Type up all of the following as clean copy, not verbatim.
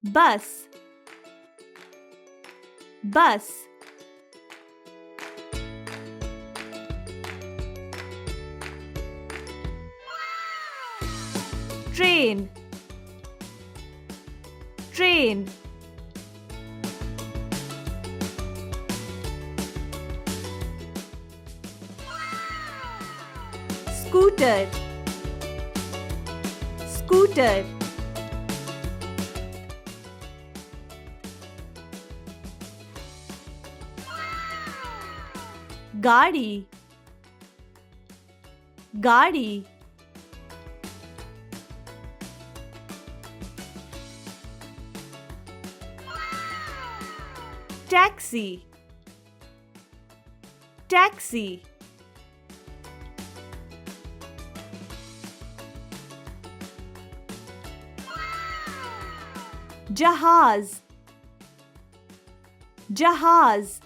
bus, bus. Train, train. Scooter, scooter. Gaadi, gaadi. Taxi, taxi. Jahaz, jahaz.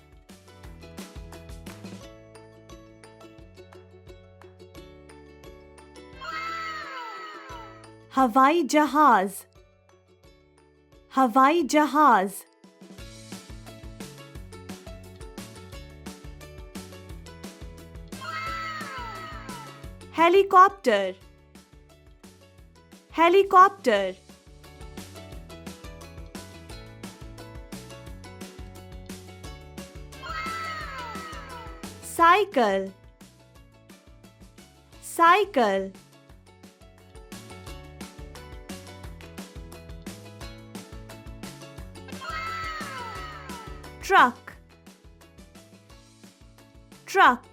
Hawai jahaz, hawai jahaz. Helicopter, helicopter. Cycle, cycle. Truck, truck.